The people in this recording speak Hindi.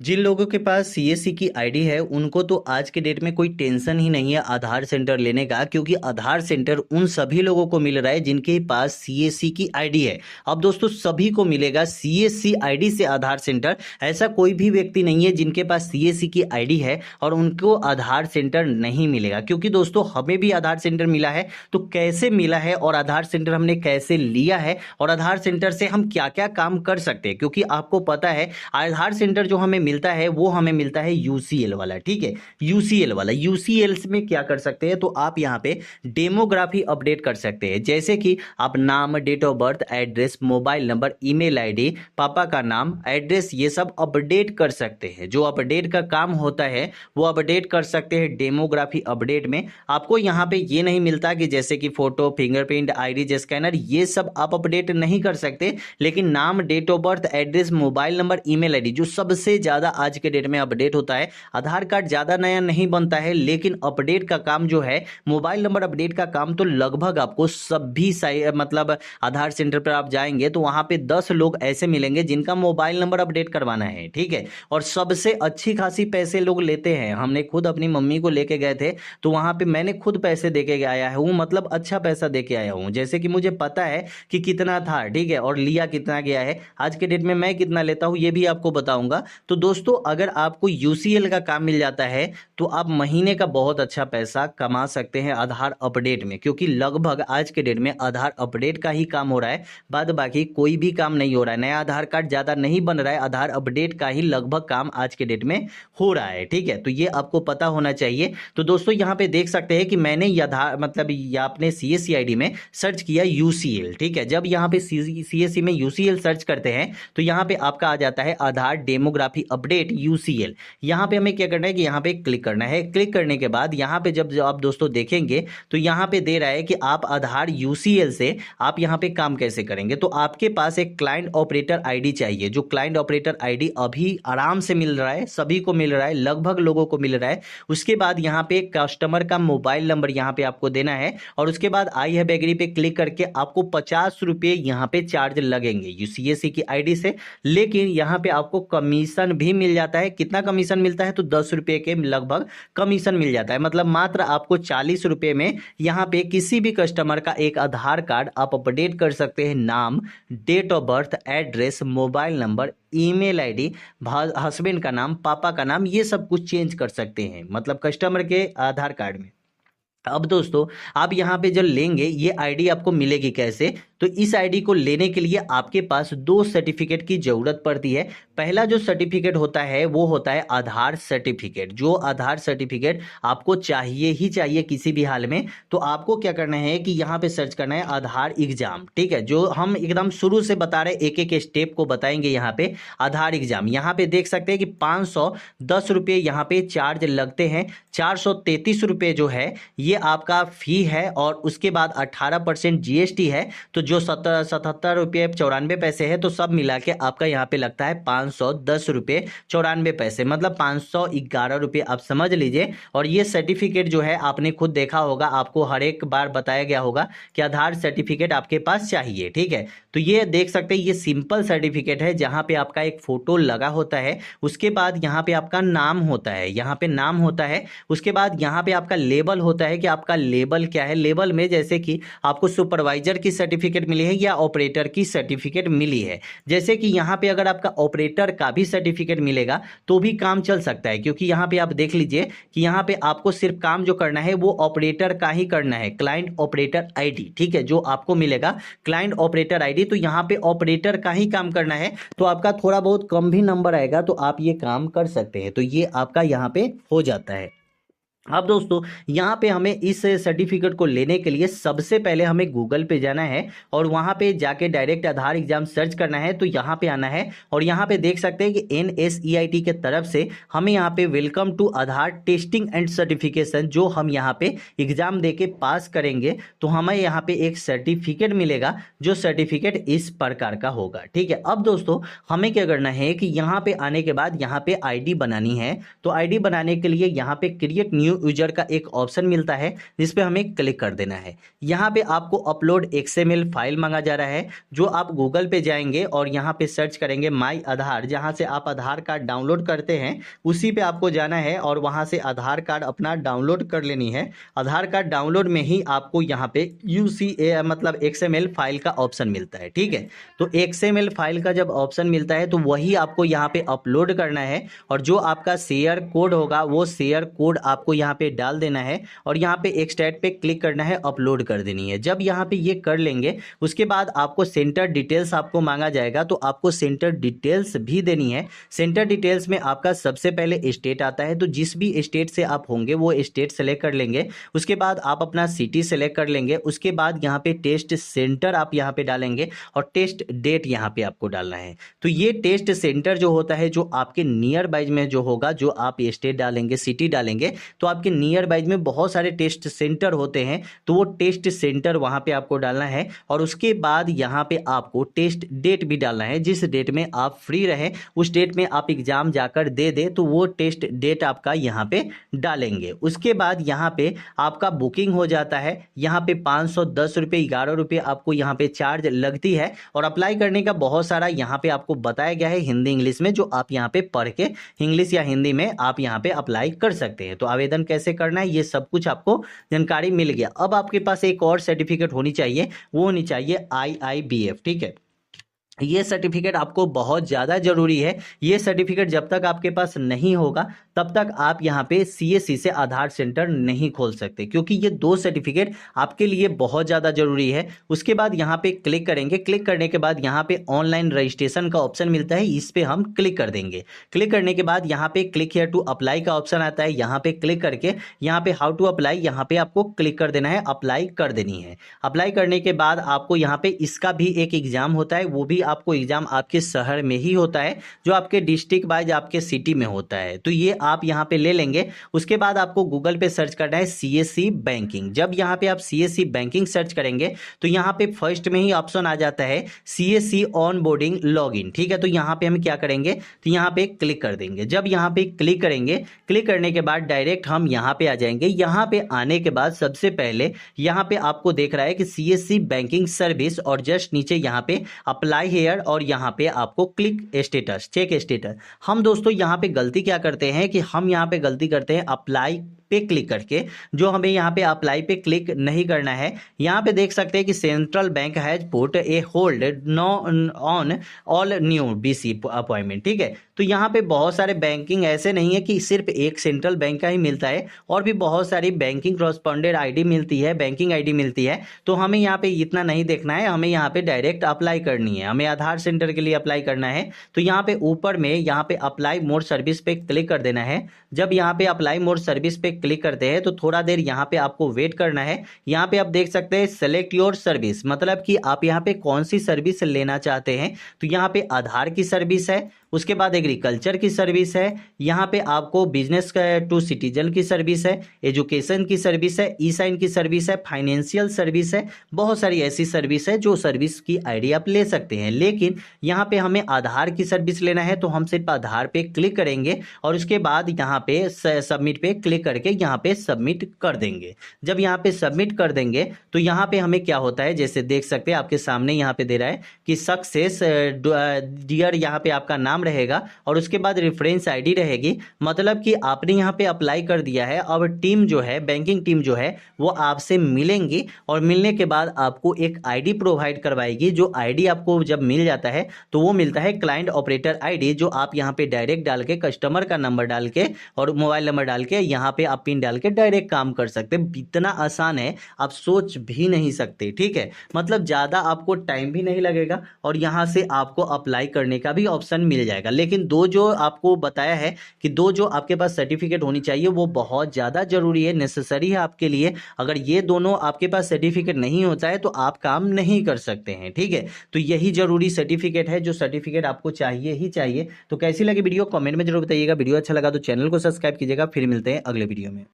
जिन लोगों के पास सीएससी की आईडी है उनको तो आज के डेट में कोई टेंशन ही नहीं है आधार सेंटर लेने का, क्योंकि आधार सेंटर उन सभी लोगों को मिल रहा है जिनके पास सीएससी की आईडी है। अब दोस्तों सभी को मिलेगा सीएससी आईडी से आधार सेंटर। ऐसा कोई भी व्यक्ति नहीं है जिनके पास सीएससी की आईडी है और उनको आधार सेंटर नहीं मिलेगा, क्योंकि दोस्तों हमें भी आधार सेंटर मिला है। तो कैसे मिला है और आधार सेंटर हमने कैसे लिया है और आधार सेंटर से हम क्या क्या काम कर सकते हैं, क्योंकि आपको पता है आधार सेंटर जो हमें मिलता है वो हमें मिलता है यूसीएल वाला। ठीक है, यूसीएल वाला। यूसीएल में क्या कर सकते हैं, तो आप यहाँ पे डेमोग्राफी अपडेट कर सकते हैं, जैसे कि आप नाम, date of birth, address, mobile number, email ID, पापा का नाम, एड्रेस, ये सब अपडेट कर सकते हैं। जो अपडेट का काम होता है वो अपडेट कर सकते हैं डेमोग्राफी अपडेट में। आपको यहाँ पे ये नहीं मिलता कि जैसे कि फोटो, फिंगरप्रिंट, आईडी स्कैनर, ये सब आप अपडेट नहीं कर सकते, लेकिन नाम, date of birth, address, mobile number, email ID जो सबसे ज्यादा आज के डेट में अपडेट होता है। आधार कार्ड ज्यादा नया नहीं बनता है, लेकिन अपडेट का काम जो है, मोबाइल नंबर अपडेट का काम तो लगभग आपको सभी मतलब आधार सेंटर पर आप जाएंगे तो वहां पे 10 लोग ऐसे मिलेंगे जिनका मोबाइल नंबर अपडेट करवाना है। ठीक है, और सबसे अच्छी खासी पैसे लोग लेते हैं। हमने खुद अपनी मम्मी को लेके गए थे तो वहां पे मैंने खुद पैसे देके आया हूँ, मतलब अच्छा पैसा देके आया हूँ, जैसे कि मुझे पता है कि कितना था। ठीक है, और लिया कितना गया है। आज के डेट में मैं कितना लेता हूँ ये भी आपको बताऊंगा। तो दोस्तों अगर आपको यूसीएल का काम मिल जाता है तो आप महीने का बहुत अच्छा पैसा कमा सकते हैं आधार अपडेट में, क्योंकि लगभग आज के डेट में आधार अपडेट का ही काम हो रहा है, बाद बाकी कोई भी काम नहीं हो रहा है। नया आधार कार्ड ज्यादा नहीं बन रहा है, आधार अपडेट का ही लगभग काम आज के डेट में हो रहा है। ठीक है, तो ये आपको पता होना चाहिए। तो दोस्तों यहाँ पे देख सकते हैं कि मैंने आधार मतलब आपने सीएससी आईडी में सर्च किया यूसीएल। ठीक है, जब यहाँ पे सीएससी में यूसीएल सर्च करते हैं तो यहाँ पे आपका आ जाता है आधार डेमोग्राफी अपडेट यूसीएल। यहाँ पे हमें क्या करना है कि यहाँ पे क्लिक करना है। क्लिक करने के बाद यहाँ पे जब आप दोस्तों देखेंगे तो यहाँ पे दे रहा है कि आप आधार यूसीएल से आप यहाँ पे काम कैसे करेंगे। तो आपके पास एक क्लाइंट ऑपरेटर आईडी चाहिए, जो क्लाइंट ऑपरेटर आईडी अभी आराम से मिल रहा है, सभी को मिल रहा है, लगभग लोगों को मिल रहा है। उसके बाद यहाँ पे कस्टमर का मोबाइल नंबर यहाँ पे आपको देना है और उसके बाद आई हैव एग्री पे क्लिक करके आपको 50 रुपये यहाँ पे चार्ज लगेंगे यूसीएससी की आईडी से। लेकिन यहाँ पे आपको कमीशन भी मिल जाता है। कितना कमीशन मिलता है, तो 10 रुपये के लगभग कमीशन मिल जाता है। मतलब मात्र आपको 40 रुपये में यहाँ पे किसी भी कस्टमर का एक आधार कार्ड आप अपडेट कर सकते हैं। नाम, date of birth, address, mobile number, email ID, husband का नाम, पापा का नाम, ये सब कुछ चेंज कर सकते हैं, मतलब कस्टमर के आधार कार्ड में। अब दोस्तों आप यहाँ पे जब लेंगे ये आईडी आपको मिलेगी कैसे, तो इस आईडी को लेने के लिए आपके पास 2 सर्टिफिकेट की जरूरत पड़ती है। पहला जो सर्टिफिकेट होता है वो होता है आधार सर्टिफिकेट। जो आधार सर्टिफिकेट आपको चाहिए ही चाहिए किसी भी हाल में। तो आपको क्या करना है कि यहाँ पे सर्च करना है आधार एग्जाम। ठीक है, जो हम एकदम शुरू से बता रहे, एक एक स्टेप को बताएंगे। यहाँ पे आधार एग्जाम, यहाँ पे देख सकते हैं कि 510 रुपये यहाँ पे चार्ज लगते हैं। 433 रुपये जो है ये आपका फी है और उसके बाद 18% जीएसटी है। तो जो 77 रुपये 94 पैसे है, तो सब मिला के आपका यहाँ पे लगता है 510 रुपये 94 पैसे, मतलब 511 रुपये आप समझ लीजिए। और ये सर्टिफिकेट जो है आपने खुद देखा होगा, आपको हर एक बार बताया गया होगा कि आधार सर्टिफिकेट आपके पास चाहिए। ठीक है, तो ये देख सकते हैं ये सिंपल सर्टिफिकेट है जहाँ पे आपका एक फोटो लगा होता है। उसके बाद यहाँ पे आपका नाम होता है, यहाँ पे नाम होता है। उसके बाद यहाँ पे आपका लेबल होता है कि आपका लेबल क्या है। लेबल में जैसे कि आपको सुपरवाइजर की सर्टिफिकेट मिली है या ऑपरेटर की सर्टिफिकेट मिली है। जैसे कि यहाँ पे अगर आपका ऑपरेटर का भी सर्टिफिकेट मिलेगा तो भी काम चल सकता है, क्योंकि यहाँ पे आप देख लीजिए कि यहाँ पे आपको सिर्फ काम जो करना है वो ऑपरेटर का ही करना है, क्लाइंट ऑपरेटर आईडी। ठीक है, जो आपको मिलेगा क्लाइंट ऑपरेटर आईडी, तो यहाँ पे ऑपरेटर का ही काम करना है। तो आपका थोड़ा बहुत कम भी नंबर आएगा तो आप ये काम कर सकते हैं। तो ये आपका यहाँ पे हो जाता है। अब दोस्तों यहाँ पे हमें इस सर्टिफिकेट को लेने के लिए सबसे पहले हमें गूगल पे जाना है और वहाँ पे जाके डायरेक्ट आधार एग्जाम सर्च करना है। तो यहाँ पे आना है और यहाँ पे देख सकते हैं कि NSEIT के तरफ से हमें यहाँ पे welcome to Aadhaar testing and certification, जो हम यहाँ पे एग्जाम दे के पास करेंगे तो हमें यहाँ पे एक सर्टिफिकेट मिलेगा, जो सर्टिफिकेट इस प्रकार का होगा। ठीक है, अब दोस्तों हमें क्या करना है कि यहाँ पे आने के बाद यहाँ पे ID बनानी है। तो ID बनाने के लिए यहाँ पे क्रिएट न्यू न्यू यूजर का एक ऑप्शन मिलता है जिस पे हमें क्लिक कर देना है। यहाँ पे आपको अपलोड XML फाइल मांगा जा रहा है, जो आप गूगल पे जाएंगे और यहाँ पे सर्च करेंगे माई आधार, जहाँ से आप आधार कार्ड डाउनलोड करते हैं उसी पे आपको जाना है और वहाँ से आधार कार्ड अपना डाउनलोड कर लेनी है। आधार कार्ड डाउनलोड में ही आपको यहाँ पे UCA मतलब XML फाइल का ऑप्शन मिलता है, ठीक है। तो XML फाइल का जब ऑप्शन मिलता है तो वही आपको यहाँ पे अपलोड करना है और जो आपका शेयर कोड होगा वो शेयर कोड आपको यहाँ पे डाल देना है और यहाँ पे एक्सट्रैक्ट पे क्लिक करना है, अपलोड कर देनी है। जब यहाँ पे ये कर लेंगे उसके बाद आपको सेंटर डिटेल्स आपको मांगा जाएगा, तो आपको सेंटर डिटेल्स भी देनी है। सेंटर डिटेल्स में आपका सबसे पहले स्टेट आता है, तो जिस भी स्टेट से आप होंगे वो स्टेट सेलेक्ट कर लेंगे। उसके बाद आप अपना सिटी सेलेक्ट कर लेंगे। उसके बाद यहाँ पे टेस्ट सेंटर आप यहाँ पे डालेंगे और टेस्ट डेट यहाँ पे आपको डालना है। तो ये टेस्ट सेंटर जो होता है जो आपके नियर बाइज में जो होगा, जो आप स्टेट डालेंगे सिटी डालेंगे तो आपके नियर बाइज में बहुत सारे टेस्ट सेंटर होते हैं, तो वो टेस्ट सेंटर वहां पे आपको डालना है। और उसके बाद यहाँ पे आपको टेस्ट डेट भी डालना है, जिस डेट में आप फ्री रहे उस डेट में आप एग्जाम जाकर दे दे, तो वो टेस्ट डेट आपका यहाँ पे डालेंगे। उसके बाद यहाँ पे आपका बुकिंग हो जाता है। यहाँ पे 510 रुपये 11 रुपये आपको यहाँ पे चार्ज लगती है और अप्लाई करने का बहुत सारा यहाँ पे आपको बताया गया है हिंदी इंग्लिश में, जो आप यहाँ पे पढ़ के इंग्लिश या हिंदी में आप यहाँ पे अप्लाई कर सकते हैं। तो आवेदन कैसे करना है ये सब कुछ आपको जानकारी मिल गया। अब आपके पास एक और सर्टिफिकेट होनी चाहिए, वो होनी चाहिए IIBF, ठीक है। ये सर्टिफिकेट आपको बहुत ज़्यादा जरूरी है। ये सर्टिफिकेट जब तक आपके पास नहीं होगा तब तक आप यहाँ पे CSC से आधार सेंटर नहीं खोल सकते, क्योंकि ये दो सर्टिफिकेट आपके लिए बहुत ज़्यादा जरूरी है। उसके बाद यहाँ पे क्लिक करेंगे। क्लिक करने के बाद यहाँ पे ऑनलाइन रजिस्ट्रेशन का ऑप्शन मिलता है, इस पे हम क्लिक कर देंगे। क्लिक करने के बाद यहाँ पे क्लिक हियर टू अप्लाई का ऑप्शन आता है, यहाँ पे क्लिक करके यहाँ पे हाउ टू अप्लाई यहाँ पे आपको क्लिक कर देना है, अप्लाई कर देनी है। अप्लाई करने के बाद आपको यहाँ पे इसका भी एक एग्जाम होता है, वो भी आपको एग्जाम आपके शहर में ही होता है, जो आपके डिस्ट्रिक्ट वाइज आपके सिटी में होता है, तो ये आप यहाँ पे ले लेंगे। उसके बाद आपको गूगल पे सर्च करना है CSC बैंकिंग। जब यहाँ पे आप CSC बैंकिंग सर्च करेंगे तो यहाँ पे फर्स्ट में ही ऑप्शन आ जाता है CSC ऑन बोर्डिंग लॉगिन, ठीक है। तो यहाँ पे हम क्या करेंगे, तो यहाँ पे क्लिक कर देंगे। जब यहाँ पे क्लिक करेंगे, क्लिक करने के बाद डायरेक्ट हम यहाँ पे आ जाएंगे। यहाँ पे आने के बाद सबसे पहले यहाँ पे आपको देख रहा है कि CSC बैंकिंग सर्विस और जस्ट नीचे यहाँ पे अप्लाई हेयर और यहाँ पे आपको क्लिक स्टेटस, चेक स्टेटस। हम दोस्तों यहाँ पे गलती क्या करते हैं कि हम यहाँ पे गलती करते हैं अप्लाई पे क्लिक करके, जो हमें यहाँ पे अप्लाई पे क्लिक नहीं करना है। यहाँ पे देख सकते हैं कि central bank has put A hold know on all new BC appointment, ठीक है। तो यहाँ पे बहुत सारे बैंकिंग ऐसे नहीं है कि सिर्फ एक सेंट्रल बैंक का ही मिलता है, और भी बहुत सारी बैंकिंग कॉरस्पॉन्डेंट ID मिलती है, बैंकिंग ID मिलती है। तो हमें यहाँ पे इतना नहीं देखना है, हमें यहाँ पे डायरेक्ट अप्लाई करनी है, हमें आधार सेंटर के लिए अप्लाई करना है। तो यहाँ पे ऊपर में यहाँ पे अप्लाई मोर सर्विस पे क्लिक कर देना है। जब यहाँ पे अप्लाई मोर सर्विस पे क्लिक करते हैं तो थोड़ा देर यहाँ पे आपको वेट करना है। यहाँ पे आप देख सकते हैं सेलेक्ट योर सर्विस, मतलब कि आप यहाँ पे कौन सी सर्विस लेना चाहते हैं। तो यहाँ पे आधार की सर्विस है, उसके बाद एग्रीकल्चर की सर्विस है, यहाँ पे आपको बिजनेस टू सिटीजन की सर्विस है, एजुकेशन की सर्विस है, ई-साइन की सर्विस है, फाइनेंशियल सर्विस है। बहुत सारी ऐसी सर्विस है जो सर्विस की ID आप ले सकते हैं, लेकिन यहाँ पे हमें आधार की सर्विस लेना है तो हम सिर्फ आधार पे क्लिक करेंगे और उसके बाद यहाँ पे सबमिट पे क्लिक करके यहाँ पे सबमिट कर देंगे। जब यहाँ पे सबमिट कर देंगे तो यहाँ पे हमें क्या होता है, जैसे देख सकते हैं आपके सामने यहाँ पे दे रहा है कि सक्सेस डियर, यहाँ पे आपका नाम रहेगा और उसके बाद रेफरेंस ID रहेगी, मतलब कि आपने यहाँ पे अप्लाई कर दिया है। अब टीम जो है, बैंकिंग टीम जो है वो आपसे मिलेंगी और मिलने के बाद आपको एक ID प्रोवाइड करवाएगी। जो ID आपको जब मिल जाता है तो वो मिलता है क्लाइंट ऑपरेटर ID, जो आप यहाँ पे डायरेक्ट डाल के कस्टमर का नंबर डाल के और मोबाइल नंबर डाल के यहाँ पे आप पिन डाल के डायरेक्ट काम कर सकते हैं। इतना आसान है आप सोच भी नहीं सकते, ठीक है। मतलब ज़्यादा आपको टाइम भी नहीं लगेगा और यहाँ से आपको अप्लाई करने का भी ऑप्शन मिल जाएगा। लेकिन दो जो आपको बताया है कि दो जो आपके पास सर्टिफिकेट होनी चाहिए वो बहुत ज़्यादा जरूरी है, नेसेसरी है आपके लिए। अगर ये दोनों आपके पास सर्टिफिकेट नहीं होता है तो आप काम नहीं कर सकते हैं, ठीक है। तो यही जरूरी सर्टिफिकेट है, जो सर्टिफिकेट आपको चाहिए ही चाहिए। तो कैसी लगी वीडियो कमेंट में जरूर बताइएगा। वीडियो अच्छा लगा तो चैनल को सब्सक्राइब कीजिएगा। फिर मिलते हैं अगले वीडियो में।